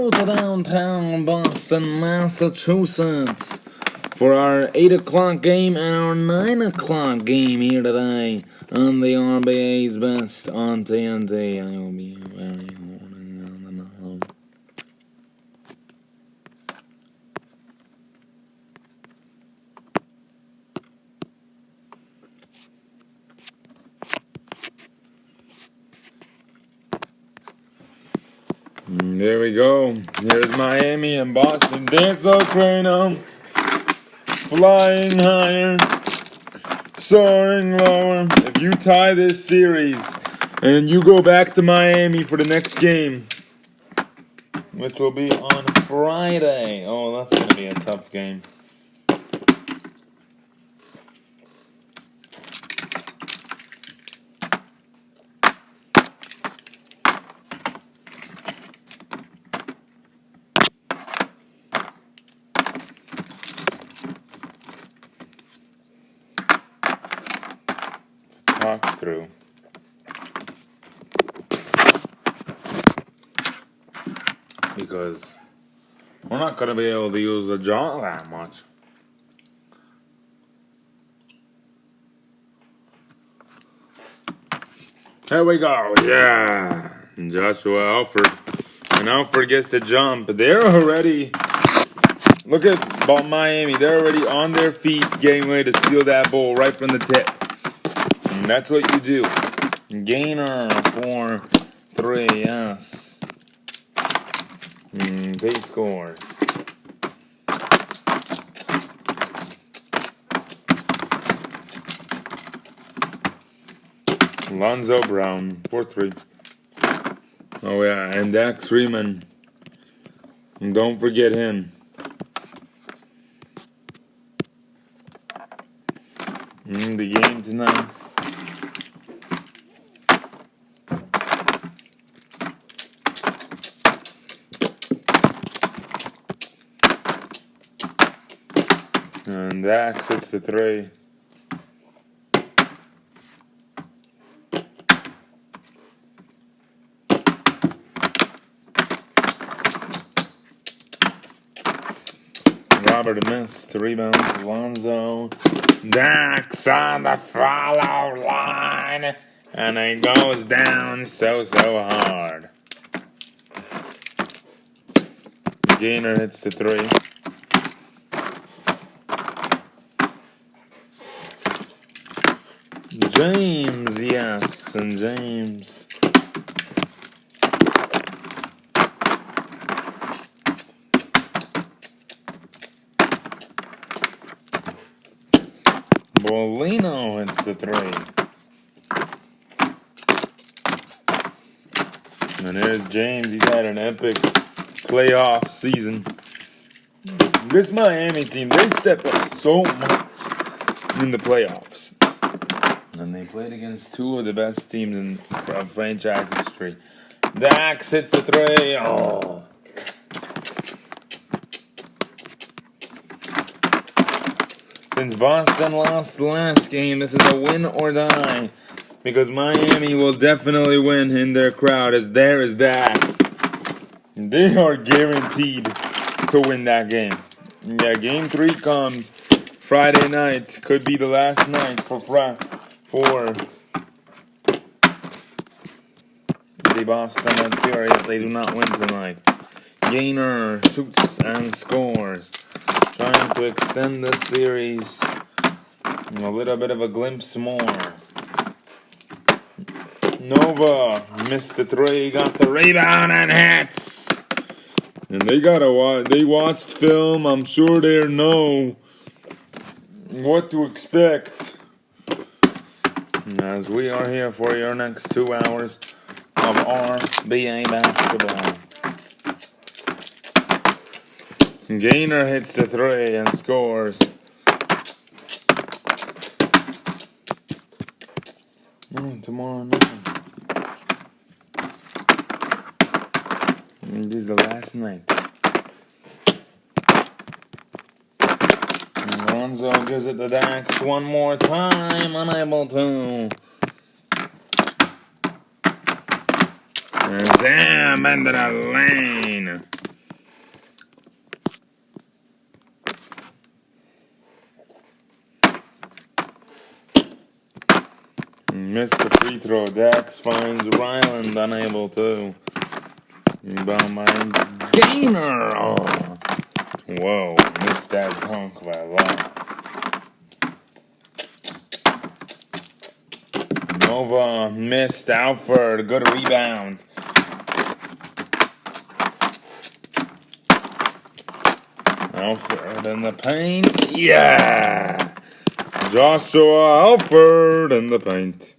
go to downtown Boston, Massachusetts for our 8 o'clock game and our 9 o'clock game here today on the RBA's Best on TNT. I will be very morning on the home. There we go. Here's Miami and Boston. Dance Crano. Flying higher. Soaring lower. If you tie this series and you go back to Miami for the next game, which will be on Friday. Oh, that's going to be a tough game. Talk through. Because we're not going to be able to use the jaw that much. There we go. Yeah. Joshua Alford. And Alford gets the jump. They're already... Look at Miami. They're already on their feet getting ready to steal that ball right from the tip. And that's what you do. Gainer for 3, yes. They scores. Lonzo Brown, 4-3. Oh yeah, and Dax Freeman. And don't forget him. The game tonight. And Dax hits the 3. Robert missed. Rebound. Lonzo. Dax on the follow line. And it goes down so hard. Gainer hits the 3. James, yes, and James. Bolino hits the 3. And there's James. He's had an epic playoff season. This Miami team, they step up so much in the playoffs. And they played against 2 of the best teams in franchise history. Dax hits the 3. Oh. Since Boston lost the last game, this is a win or die. Because Miami will definitely win in their crowd, as there is Dax. They are guaranteed to win that game. Yeah, game 3 comes Friday night. Could be the last night for the Boston Fury if they do not win tonight. Gainer shoots and scores. Trying to extend the series. A little bit of a glimpse more. Nova missed the 3, got the rebound and hits. And they watched film. I'm sure they know what to expect. As we are here for your next 2 hours of RBA basketball. Gainer hits the 3 and scores. Tomorrow night. This is the last night. Lonzo gives it to Dax one more time, unable to. And Zam into the lane. Missed the free throw. Dax finds Ryland unable to. Rebound by Gainer. Oh. Whoa, missed that dunk by a lot. Nova missed Alford. Good rebound. Alford in the paint. Yeah! Joshua Alford in the paint.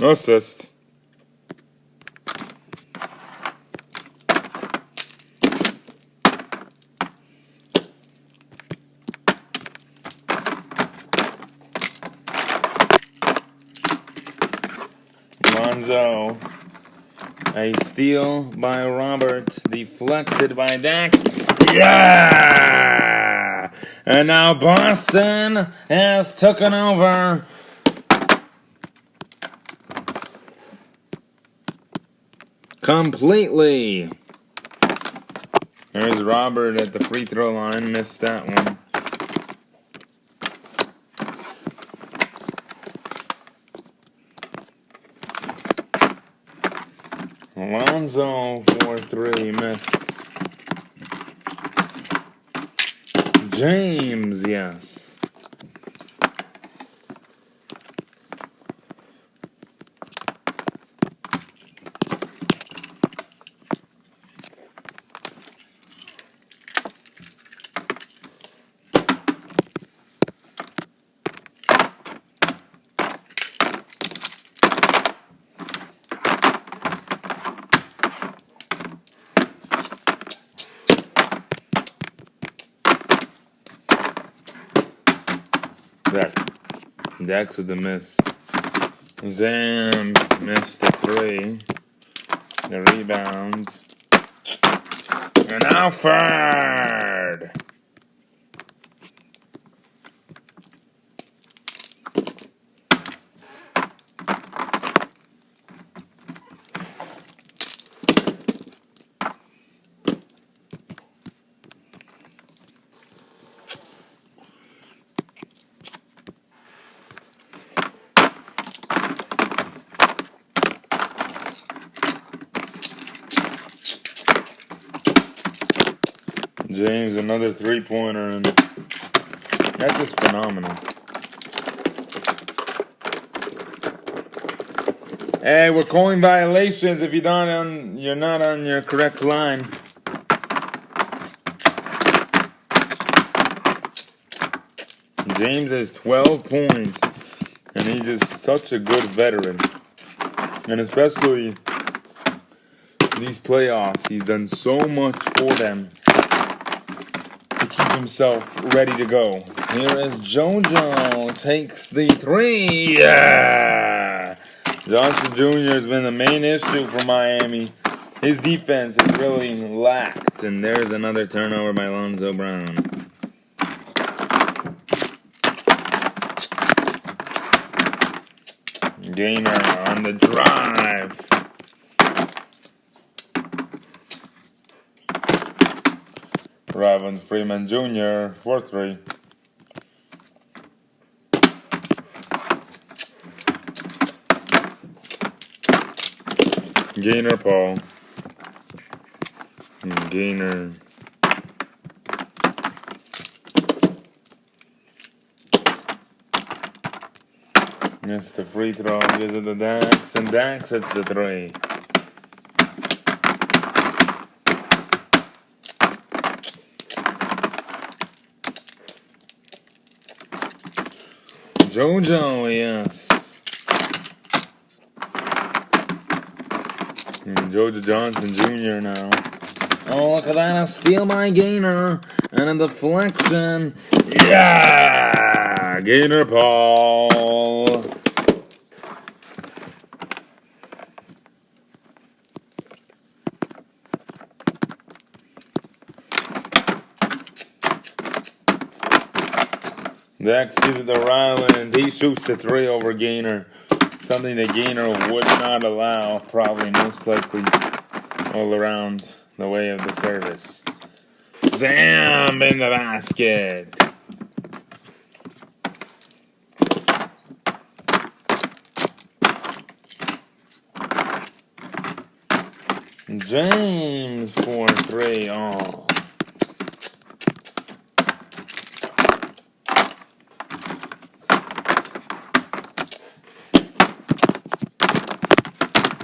Assist. Lonzo. A steal by Robert. Deflected by Dax. Yeah! And now Boston has taken over. Completely. There's Robert at the free throw line. Missed that one. Alonzo for 3. Missed. James, yes. Dax with the miss. Zam missed the 3. The rebound. And Alford! James, another 3-pointer, and that's just phenomenal. Hey, we're calling violations if you're not on your correct line. James has 12 points, and he's just such a good veteran. And especially these playoffs, he's done so much for them to keep himself ready to go. Here is JoJo, takes the 3. Yeah! Johnson Jr. has been the main issue for Miami. His defense has really lacked, and there's another turnover by Lonzo Brown. Gainer on the drive. Raven Freeman Jr. for 3. Gainer Paul. Gainer. Missed the free throw. Gives it to Dax. And Dax hits the 3. JoJo, yes. JoJo Johnson Jr. now. Oh, look at that. A steal by Gainer. And a deflection. Yeah! Gainer Paul. Dax gives it to Ryland. He shoots the 3 over Gainer. Something that Gainer would not allow, probably most likely all around the way of the service. Zam in the basket. James 4-3. Oh.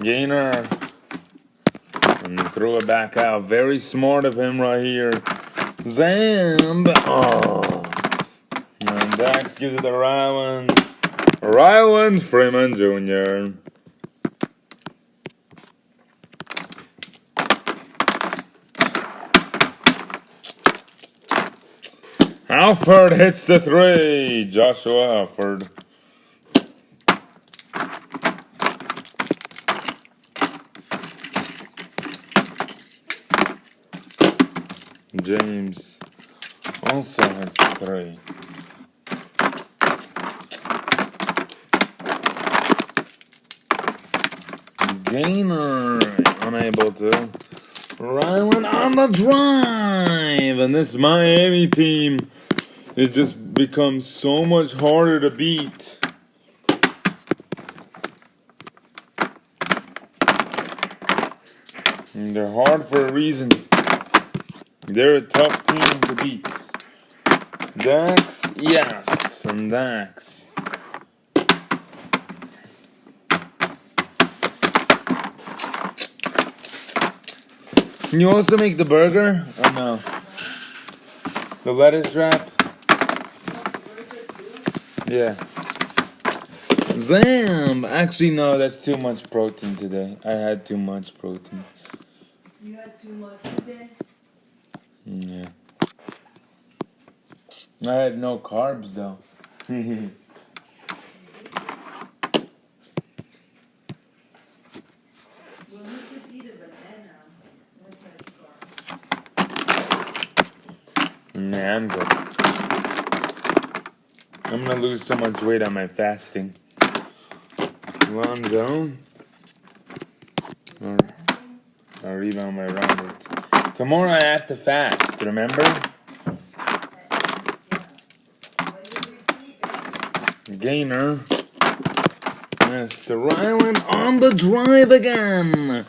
Gainer. And threw it back out. Very smart of him right here. Zamb. Oh. And Dax gives it to Ryland. Ryland Freeman Jr. Alford hits the 3. Joshua Alford. James also hits the 3. Gainer unable to. Ryland on the drive, and this Miami team, it just becomes so much harder to beat. And they're hard for a reason. They're a tough team to beat. Dax, yes, and Dax. Can you also make the burger? Or no? The lettuce wrap? Yeah. Zam! Actually, no, that's too much protein today. I had too much protein. You had too much today? Yeah. I had no carbs, though. Well, you could eat a banana. Nah, I'm good. I'm gonna lose so much weight on my fasting. Lonzo. Or even on my Robert. Tomorrow I have to fast, remember? Gainer. Mr. Ryland on the drive again.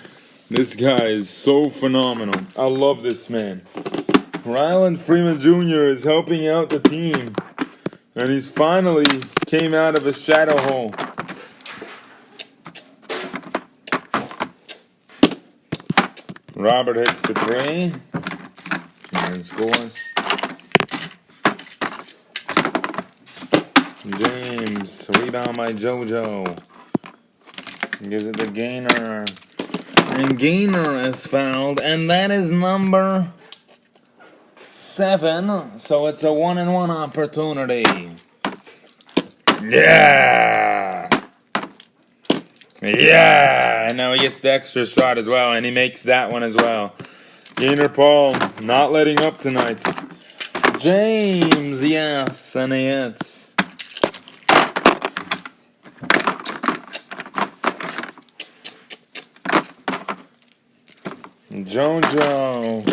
This guy is so phenomenal. I love this man. Ryland Freeman Jr. is helping out the team. And he's finally came out of a shadow hole. Robert hits the 3. And scores. James, rebound by JoJo. Gives it to Gainer. And Gainer is fouled. And that is number 7. So it's a 1-and-1 opportunity. Yeah! Yeah! And now he gets the extra shot as well. And he makes that one as well. Gainer Paul not letting up tonight. James, yes. And he hits. JoJo,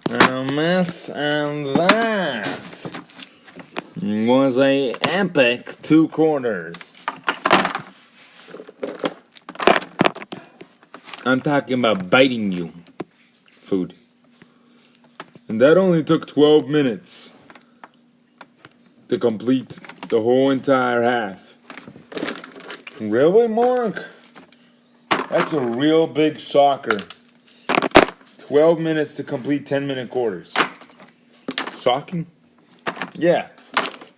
and a miss, and that was a epic 2 quarters. I'm talking about biting you, food. And that only took 12 minutes to complete the whole entire half. Really, Mark? That's a real big shocker. 12 minutes to complete 10-minute quarters. Shocking? Yeah.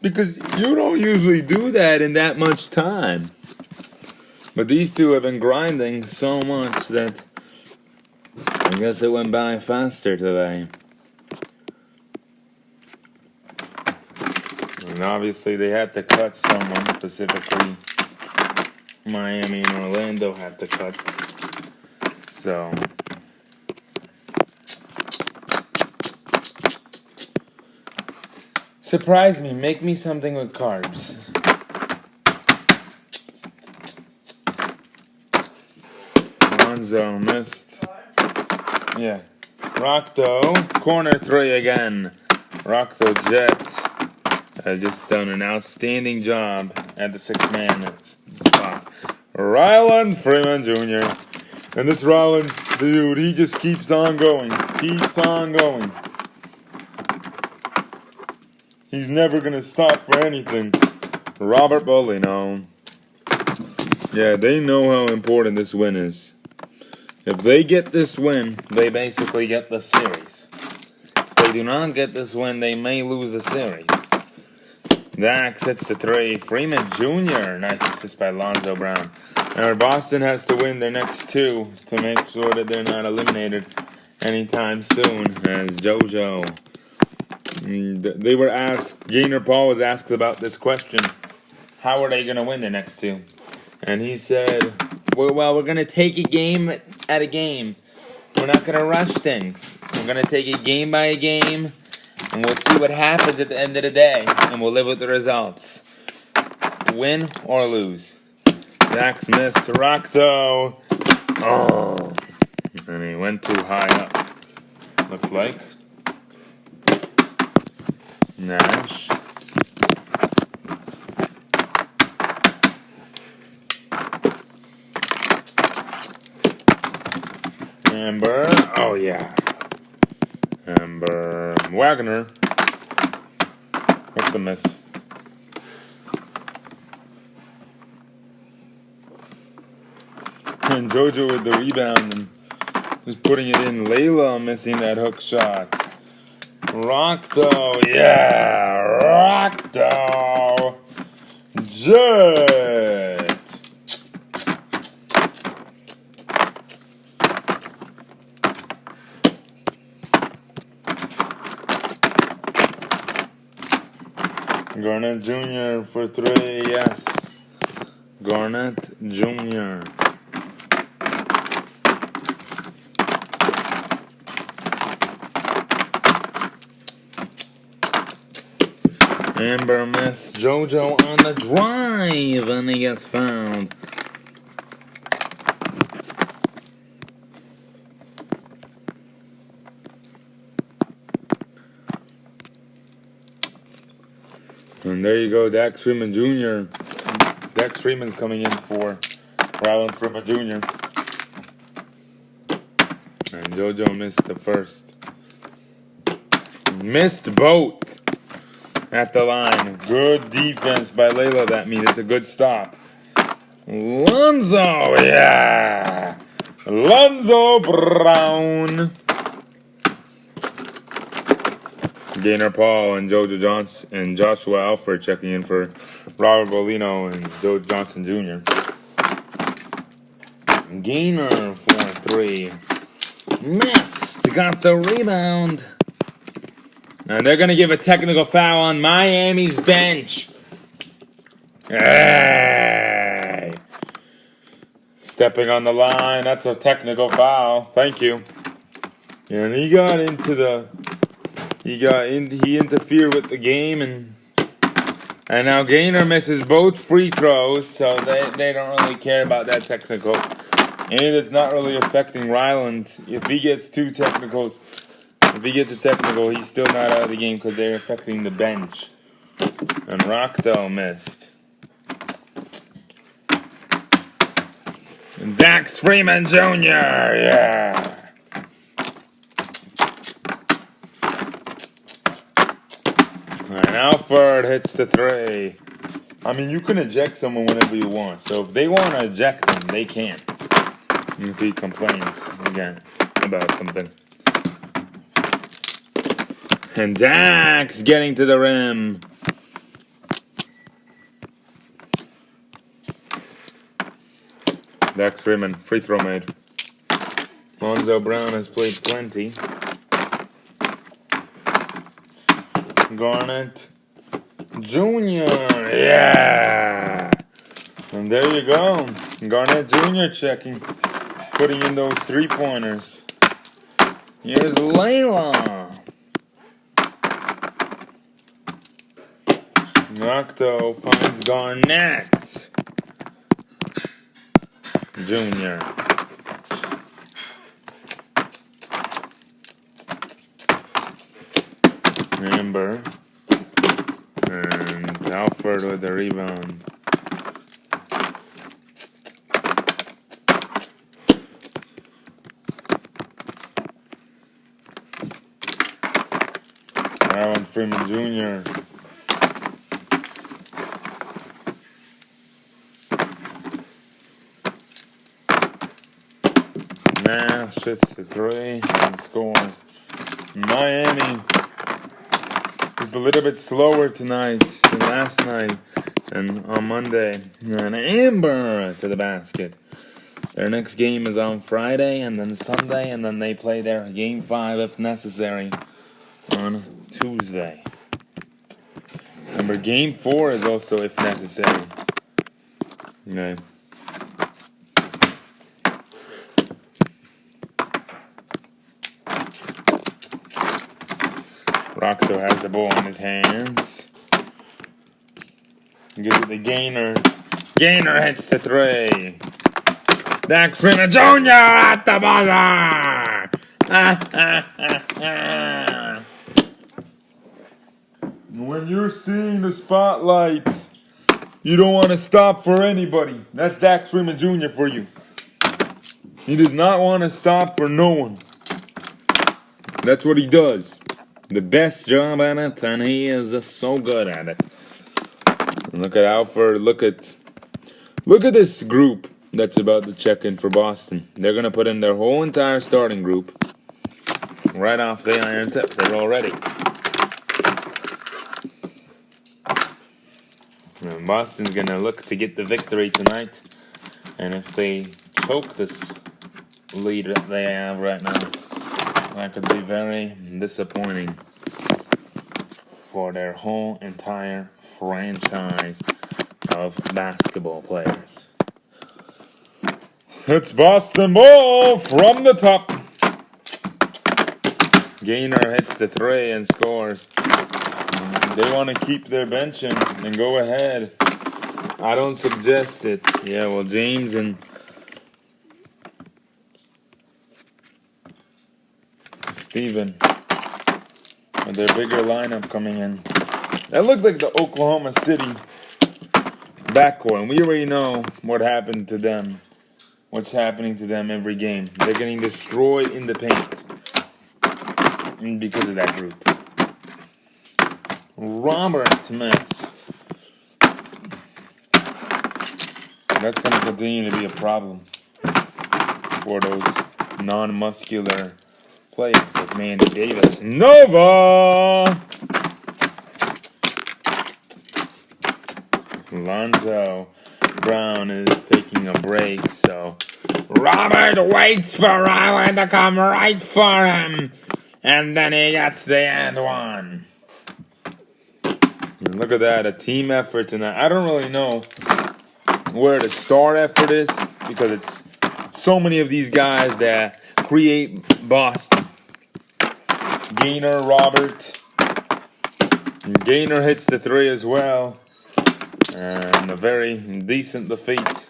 Because you don't usually do that in that much time. But these two have been grinding so much that I guess it went by faster today. And obviously they had to cut someone, specifically Miami and Orlando had to cut. So surprise me. Make me something with carbs. Lonzo missed. Yeah. Rockto. Corner 3 again. Rockto Jet has just done an outstanding job at the 6-man spot. Ryland Freeman Jr. And this Ryland Dude, he just keeps on going. Keeps on going. He's never going to stop for anything. Robert Bolino. Yeah, they know how important this win is. If they get this win, they basically get the series. If they do not get this win, they may lose the series. Dax hits the 3. Freeman Jr. Nice assist by Lonzo Brown. Now Boston has to win their next 2 to make sure that they're not eliminated anytime soon. As JoJo. They were asked, Gaynor Paul was asked about this question. How are they going to win the next 2? And he said, well, we're going to take a game at a game. We're not going to rush things. We're going to take it game by game, and we'll see what happens at the end of the day, and we'll live with the results. Win or lose. Dax missed. Rock, though. Oh. And he went too high up. Looked like. Nash. Amber. Oh, yeah. Amber. Wagner. What's the miss? And JoJo with the rebound and just putting it in. Layla missing that hook shot. Rockto. Yeah. Rockto. Jet. Garnett Jr. for 3, yes. Garnett Jr. Amber missed. JoJo on the drive, and he gets fouled. And there you go, Dax Freeman Jr. Dax Freeman's coming in for Ryland Freeman Jr. And JoJo missed the first. Missed both at the line. Good defense by Layla, that means it's a good stop. Lonzo, yeah! Lonzo Brown. Gaynor Paul and JoJo Johnson and Joshua Alford checking in for Robert Bolino and Joe Johnson Jr. Gaynor for 3. Missed. Got the rebound. And they're going to give a technical foul on Miami's bench. Hey! Stepping on the line. That's a technical foul. Thank you. And he got into the... He interfered with the game, and now Gaynor misses both free throws, so they don't really care about that technical. And it's not really affecting Ryland. If he gets 2 technicals, if he gets a technical, he's still not out of the game because they're affecting the bench. And Rockdale missed. And Dax Freeman Jr., yeah. And Alford hits the 3. I mean, you can eject someone whenever you want. So if they want to eject him, they can. If he complains again about something. And Dax getting to the rim. Dax Freeman, free throw made. Lonzo Brown has played plenty. Garnett Jr. Yeah. And there you go. Garnett Jr. checking. Putting in those 3-pointers. Here's Layla. Nocto finds Garnett Jr. Amber and Alfred with the rebound. Alan Freeman Jr. Nash hits the 3 and scores. Miami is a little bit slower tonight than last night and on Monday. And Amber to the basket. Their next game is on Friday and then Sunday, and then they play their game 5 if necessary on Tuesday. Remember, game 4 is also if necessary. Okay. Roxo has the ball in his hands. Gives it to Gaynor. Gaynor hits the 3. Dax Freeman Jr. at the buzzer! When you're seeing the spotlight, you don't want to stop for anybody. That's Dax Freeman Jr. for you. He does not want to stop for no one. That's what he does. The best job at it, and he is just so good at it. And look at Alford. Look at this group that's about to check in for Boston. They're gonna put in their whole entire starting group right off the iron tip. They're all ready. And Boston's gonna look to get the victory tonight, and if they choke this lead that they have right now, that could be very disappointing for their whole entire franchise of basketball players. It's Boston ball from the top. Gaynor hits the 3 and scores. They want to keep their bench in and go ahead. I don't suggest it. Yeah, well, James and Steven with their bigger lineup coming in. That looked like the Oklahoma City backcourt, and we already know what happened to them. What's happening to them every game. They're getting destroyed in the paint. And because of that group. Robert missed. That's going to continue to be a problem for those non-muscular players like Manny Davis. Nova! Lonzo Brown is taking a break, so Robert waits for Ryland to come right for him, and then he gets the end one. And look at that, a team effort tonight. I don't really know where the star effort is, because it's so many of these guys that create Boston. Gaynor, Robert. And Gaynor hits the 3 as well. And a very decent defeat.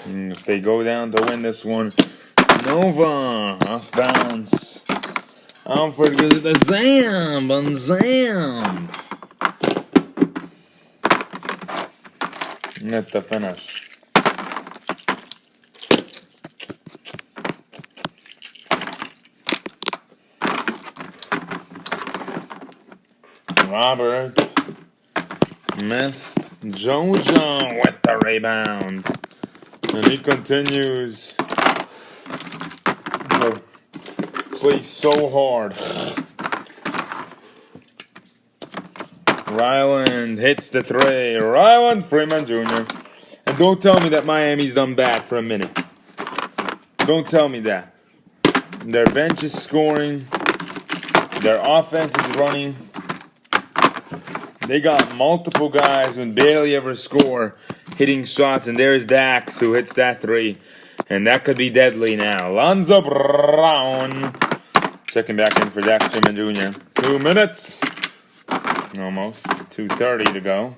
And if they go down to win this one, Nova off bounds. Alfred goes to the Zam and Zam. At the finish. Robert missed. Jojo with the rebound. And he continues to play so hard. Ryland hits the 3. Ryland Freeman Jr. And don't tell me that Miami's done bad for a minute. Don't tell me that. Their bench is scoring. Their offense is running. They got multiple guys who barely ever score hitting shots. And there's Dax who hits that 3. And that could be deadly now. Lonzo Brown checking back in for Dax Freeman Jr. 2 minutes. Almost 2:30 to go.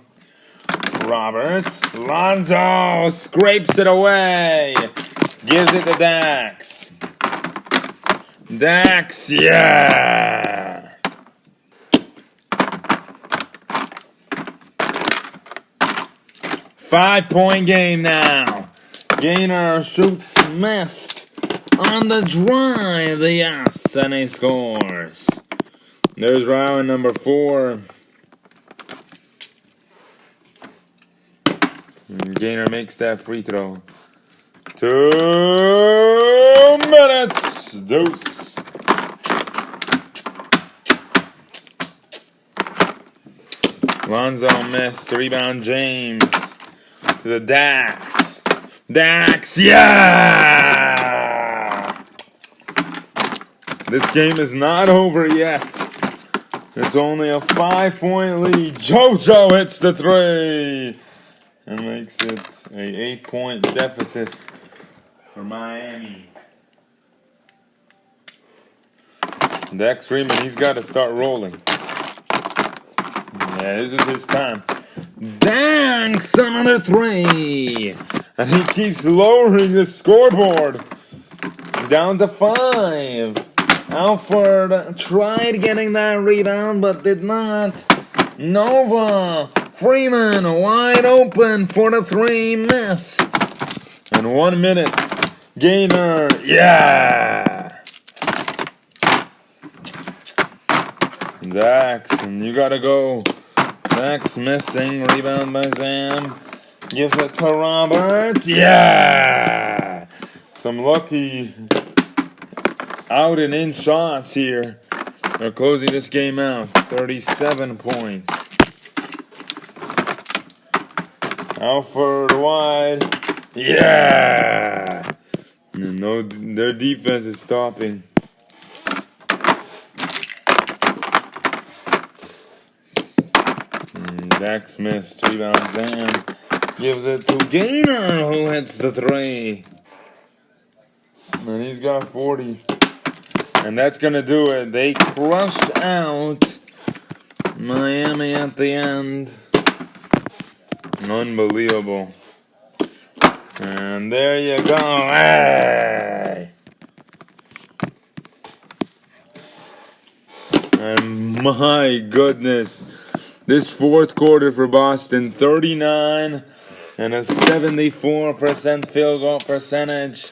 Robert. Lonzo scrapes it away. Gives it to Dax. Dax, yeah. Five-point game now. Gaynor shoots missed on the drive. Yes, and he scores. There's round number 4. And Gainer makes that free throw. 2 minutes. Deuce. Lonzo missed. Rebound James. To the Dax. Dax, yeah! This game is not over yet. It's only a 5-point lead. JoJo hits the 3 and makes it a 8-point deficit for Miami. Dax Freeman, he's got to start rolling. Yeah, this is his time. Danks another 3, and he keeps lowering the scoreboard down to 5. Alford tried getting that rebound, but did not. Nova Freeman wide open for the 3, missed. And 1 minute. Gainer, yeah. Dax, and you gotta go. Dax missing, rebound by Zam. Gives it to Robert. Yeah! Some lucky out and in shots here. They're closing this game out. 37 points. Alford wide. Yeah! No, their defense is stopping. Dax missed. Rebound Zam. Gives it to Gainer, who hits the 3. And he's got 40. And that's going to do it. They crushed out Miami at the end. Unbelievable. And there you go. Hey! And my goodness. This fourth quarter for Boston, 39 and a 74% field goal percentage.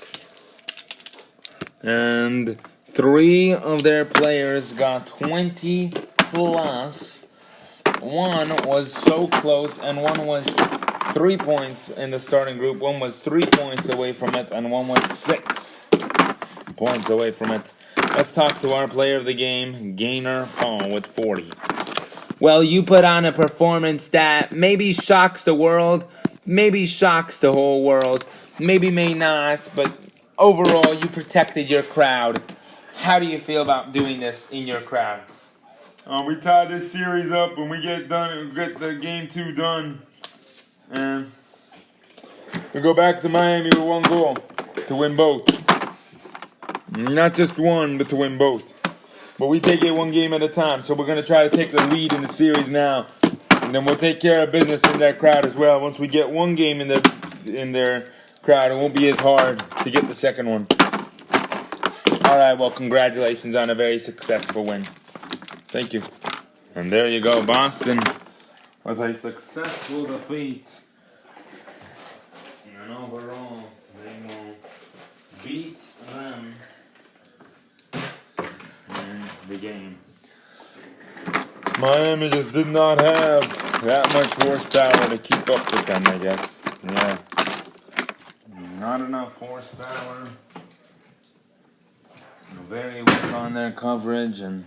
And 3 of their players got 20 plus. One was so close, and one was 3 points in the starting group. One was 3 points away from it, and one was 6 points away from it. Let's talk to our player of the game, Gainer Paul, with 40. Well, you put on a performance that maybe shocks the world, maybe shocks the whole world, maybe may not, but overall, you protected your crowd. How do you feel about doing this in your crowd? We tie this series up when we get the game 2 done. And we go back to Miami with 1 goal to win both. Not just one, but to win both. But we take it 1 game at a time, so we're going to try to take the lead in the series now. And then we'll take care of business in their crowd as well. Once we get 1 game in their crowd, it won't be as hard to get the second one. All right, well, congratulations on a very successful win. Thank you. And there you go, Boston with a successful defeat. And overall, they will beat them in the game. Miami just did not have that much horsepower to keep up with them, I guess. Yeah. Not enough horsepower. Very weak on their coverage and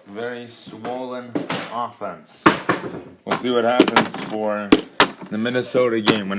very swollen offense. We'll see what happens for the Minnesota game when